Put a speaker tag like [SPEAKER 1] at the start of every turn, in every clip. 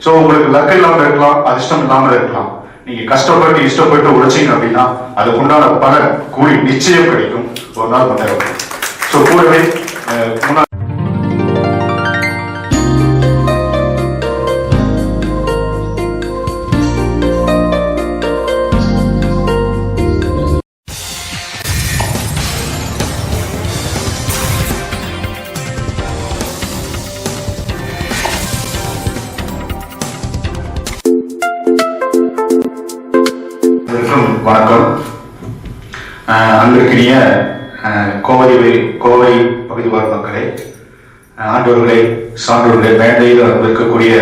[SPEAKER 1] So உங்களுக்கு luck இல்லாமல் இருக்கலாம், அதிர்ஷ்டம் இல்லாமல் இருக்கலாம். நீங்க கஷ்டப்பட்டு இஷ்டப்பட்டு உழைச்சிங்க அப்படின்னா அதுக்குண்டான பலன் கூலி நிச்சயம் கிடைக்கும், ஒரு நாள் கொண்டாடும். ஸோ கூடவே முன்னாள் வணக்கம். அன்பிற்கினிய கோவை பகுதி வாழ் மக்களே, ஆண்டவர்களே, சான்றோர்களே, மேடையில் இருக்கக்கூடிய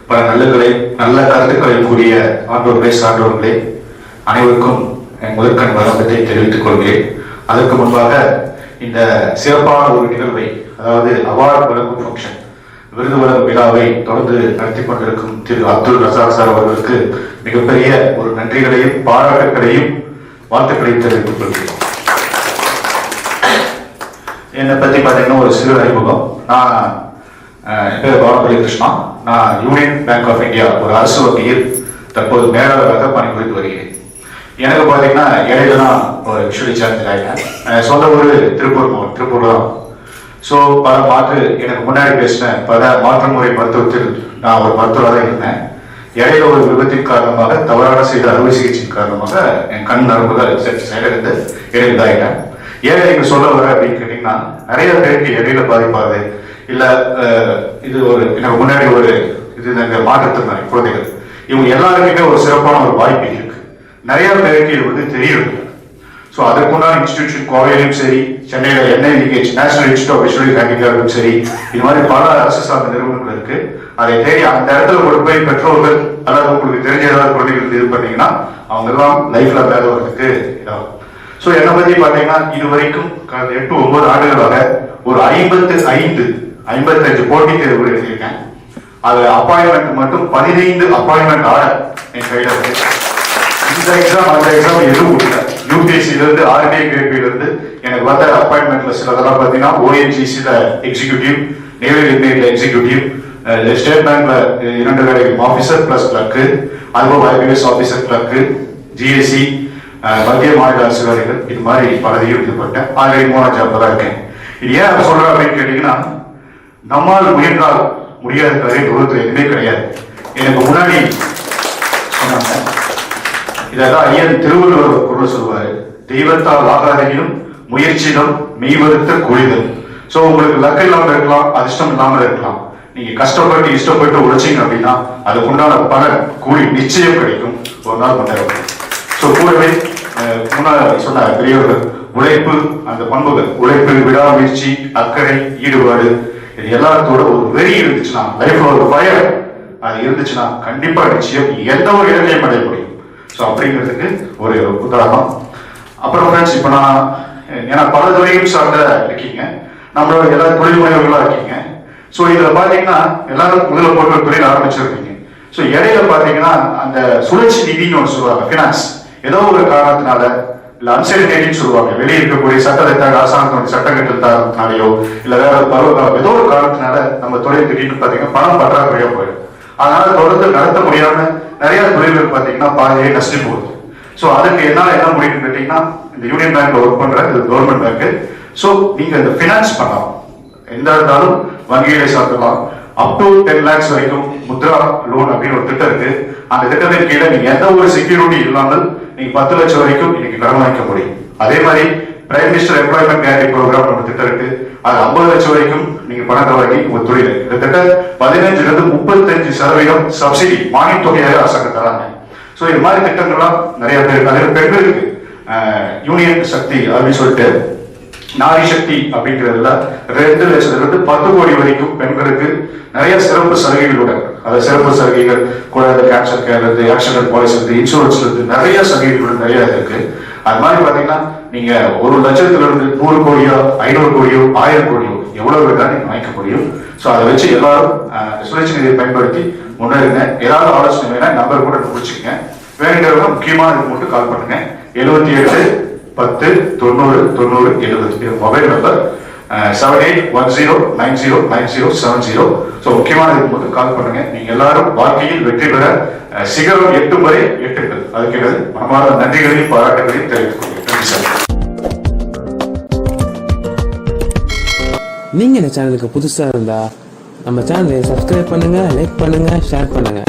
[SPEAKER 1] பல நல்ல கருத்துக்களை கூடிய ஆண்டவர்களே, சான்றோர்களே, அனைவருக்கும் என் முதற்கண் வணக்கத்தை தெரிவித்துக் கொள்கிறேன். அதற்கு முன்பாக இந்த சிறப்பான ஒரு நிகழ்வை, அதாவது அவார்டு வழங்கும் ஃபங்க்ஷன், விருது வழங்கும் விழாவை தொடர்ந்து நடத்தி கொண்டிருக்கும் திரு அப்துல் ரசாக் சார் அவர்களுக்கு மிகப்பெரிய ஒரு நன்றிகளையும் பாராட்டுகளையும் வாழ்த்துக்களையும் தெரிவித்துக் கொள்கிறேன். என்னை பத்தி பார்த்தீங்கன்னா ஒரு சிறு அறிமுகம். என் பேர் பாலபுரி கிருஷ்ணா. நான் யூனியன் பேங்க் ஆஃப் இந்தியா ஒரு அரசு வங்கியில் தற்போது மேலாளராக பணிபுரிந்து வருகிறேன். எனக்கு பார்த்தீங்கன்னா இடையில தான் ஒரு விஷயம் சேர்ந்துட்டாங்க. சொந்த ஊர் திருப்பூர் தான். ஸோ எனக்கு முன்னாடி பேசின பல மாற்று முறை மருத்துவத்தில் நான் ஒரு மருத்துவராக தான் இருந்தேன். இடையில ஒரு விபத்தின் காரணமாக, தவறான செய்த அறுவை சிகிச்சையின் காரணமாக என் கண் நரம்புகள் செயலிழந்து இடையிலாயிட்டேன். ஏன் நீங்க சொல்ல வர அப்படின்னு கேட்டீங்கன்னா, நிறைய பேருக்கு இடையில பாதிப்பாது இல்ல இது ஒரு எனக்கு முன்னாடி ஒரு இது மாற்றத்திறனாளி குழந்தைகள், இவங்க எல்லாருக்குமே ஒரு சிறப்பான ஒரு வாய்ப்பு இருக்கு. நிறைய பேருக்கு இது வந்து தெரியும். ஸோ அதற்குண்டான இன்ஸ்டிடியூஷன் கோவையிலும் சரி, சென்னையில் NIVH national institute of visual ஹேண்டிகேப்டும் சரி, இது மாதிரி பல அரசு சார்ந்த நிறுவனங்கள் இருக்கு. அதை தேடி அந்த இடத்துல கொண்டு போய் பெற்றோர்கள் அல்லது உங்களுக்கு தெரிஞ்ச ஏதாவது குழந்தைகள் இது பண்ணீங்கன்னா அவங்க எல்லாம் லைஃப்ல மேல வர்றதுக்கு இதாகும். ஸோ என்னை பத்தி பாத்தீங்கன்னா இது வரைக்கும் கடந்த 8-9 ஆண்டுகளாக ஒரு 55 போட்டித் தேர்வுகள் எழுதியிருக்கேன். அது அப்பாயின்மெண்ட் மட்டும் 15 அப்பாயின்மெண்ட் ஆர்டர் என் கையில இருக்கு. இந்த எக்ஸாம் அந்த எக்ஸாம் எதுவும் இல்லை. யூபிஎஸ்சில இருந்து RBI கிரேட்ல இருந்து எனக்கு வந்த அப்பாயின்மெண்ட்ல சிலதெல்லாம் பாத்தீங்கன்னா ONGCல எக்ஸிக்யூட்டிவ், நேவல் இன்ஜினியரிங்ல எக்ஸிக்யூட்டிவ், ஸ்டேட் பேங்க்ல 2 வேலைகள் ஆபீசர் பிளஸ் கிளர்க்கு, அதுபோல் IPS ஆபீசர் கிளர்க்கு, GSC, மத்திய மாநில அரசு வேலைகள், இது மாதிரி பலதையும் இது பண்ணேன். ஆல்ரெடி 3ஆம் ஜாப்ல தான் இருக்கேன். இது ஏன் சொல்றேன் அப்படின்னு கேட்டீங்கன்னா, நம்மால் முயன்றால் முடியாத காரியம் உலகத்துல எதுவுமே கிடையாது. எனக்கு முன்னாடி சொன்னாங்க, இதெல்லாம் ஐயன் திருவள்ளுவர் குரல் சொல்லுவாரு, தெய்வத்தால் ஆகாதெனினும் முயற்சியிலும் மெய்வருத்த கூலிதல். ஸோ உங்களுக்கு லக் இல்லாமல் இருக்கலாம், அதிர்ஷ்டம் இல்லாமல் இருக்கலாம். நீங்க கஷ்டப்பட்டு இஷ்டப்பட்டு உழைச்சிங்க அப்படின்னா அதுக்குண்டான பலன் கூலி நிச்சயம் கிடைக்கும், ஒரு நாள் கொண்டாடும். ஸோ கூடவே முன்னாடி சொன்ன பெரியவர்கள் உழைப்பு, அந்த பண்புகள், உழைப்பு, விடாமுயற்சி, அக்கறை, ஈடுபாடு, இது எல்லாத்தோட ஒரு வெறி இருந்துச்சுன்னா, லைஃப்ல ஒரு ஃபயர் அது இருந்துச்சுன்னா கண்டிப்பா நிச்சயம் எந்த ஒரு இடத்தையும் அடைய முடியும். ஸோ அப்படிங்கிறதுக்கு ஒரு உதாரணம். அப்புறம் ஃப்ரெண்ட்ஸ், இப்போ நான் ஏன்னா பல துறையும் சார்ந்த இருக்கீங்க, நம்மளோட எல்லா தொழில் முனைவர்களா இருக்கீங்க. ஸோ இதுல பாத்தீங்கன்னா எல்லாரும் முதல்ல போட்டு ஒரு தொழில் ஆரம்பிச்சிருக்கீங்க. ஸோ இடையில பாத்தீங்கன்னா அந்த சுழற்சி நிதின்னு ஒன்று சொல்லுவாங்க, ஃபினான்ஸ், ஏதோ ஒரு காரணத்தினால இல்ல அன்சர்டனிட்டின்னு சொல்லுவாங்க, வெளியே இருக்கக்கூடிய சட்டத்திற்காக அரசாங்கத்தோட சட்டங்கள் காரணத்தினாலேயோ இல்ல வேற பருவகாலம் ஏதோ ஒரு காரணத்தினால நம்ம தொழில் திடீர்னு பாத்தீங்கன்னா பணம் பற்றாக்குறையா போயிடும். அதனால தொடர்ந்து நடத்த முடியாம நிறைய தொழில்கள் பாத்தீங்கன்னா பாதியை நஷ்டம் போகுது. ஸோ அதுக்கு என்னால என்ன முடியும்னு கேட்டீங்கன்னா, இந்த யூனியன் பேங்க்ல ஒர்க் பண்ற இது கவர்மெண்ட் பேங்க். ஸோ நீங்க இந்த பினான்ஸ் பண்ணலாம், எந்த இருந்தாலும் வங்கிகளை சாப்பிடலாம். அப் டு 10 lakhs வரைக்கும் முத்ரா லோன் அப்படின்னு ஒரு திட்டம் இருக்கு. அந்த திட்டத்தின் கீழே நீங்க எந்த ஒரு செக்யூரிட்டி இல்லாமல் நீங்க 10 லட்சம் வரைக்கும் இன்னைக்கு கடன் வாங்கிக்க முடியும். அதே மாதிரி prime minister employment guarantee programme ஒரு திட்டம் இருக்கு. அது 50 லட்சம் வரைக்கும் நீங்க பணத்தை வாங்கி உங்க தொழில் கிட்டத்தட்ட 15-35% சப்சிடி மானிய தொகையாக அரசாங்கம் தராங்க. ஸோ இது மாதிரி திட்டங்கள்லாம் நிறைய பேர், நிறைய பெண்களுக்கு யூனியன் சக்தி அப்படின்னு சொல்லிட்டு நாரி சக்தி அப்படிங்கிறதுல 2 லட்சத்திலிருந்து 10 கோடி வரைக்கும் பெண்களுக்கு நிறைய சிறப்பு சலுகைகளுடன், அதாவது சிறப்பு சலுகைகள் குழந்தை கேன்சர் கேர்ல இருந்து, ஆக்சிடென்ட் பாலிசி இருந்து, இன்சூரன்ஸ்ல இருந்து நிறைய சலுகைகளுடன் நிறைய இருக்கு. அது மாதிரி பாத்தீங்கன்னா நீங்க 1 லட்சத்திலிருந்து 100 கோடியோ 500 கோடியோ 1000 கோடியோ எவ்வளவு வேணா நீங்க வாங்கிக்க முடியும். ஸோ அதை வச்சு எல்லாரும் சுழற்சி நிதியை பயன்படுத்தி முன்னேறுங்க. ஏதாவது ஆலோசனை வேணா நம்பர் கூட முடிச்சுக்கங்க. வேண்டியவங்க முக்கியமான இதுக்கு மட்டும் கால் பண்ணுங்க. 77 10 90 90 70 மொபைல் நம்பர். 7810909070. ஸோ முக்கியமான இருக்கும்போது கால் பண்ணுங்க. நீங்க எல்லாரும் வாழ்க்கையில் வெற்றி பெற சிகரம் எட்டும் வரை எட்டுங்கள். அதுக்கு எனது மனமார்ந்த நன்றிகளையும் பாராட்டுகளையும் தெரிவித்துக் கொள்கிறேன். நன்றி சார்.
[SPEAKER 2] நீங்க இந்த சேனலுக்கு புதுசா இருந்தா நம்ம சேனலை சப்ஸ்கிரைப் பண்ணுங்க, லைக் பண்ணுங்க, ஷேர் பண்ணுங்க.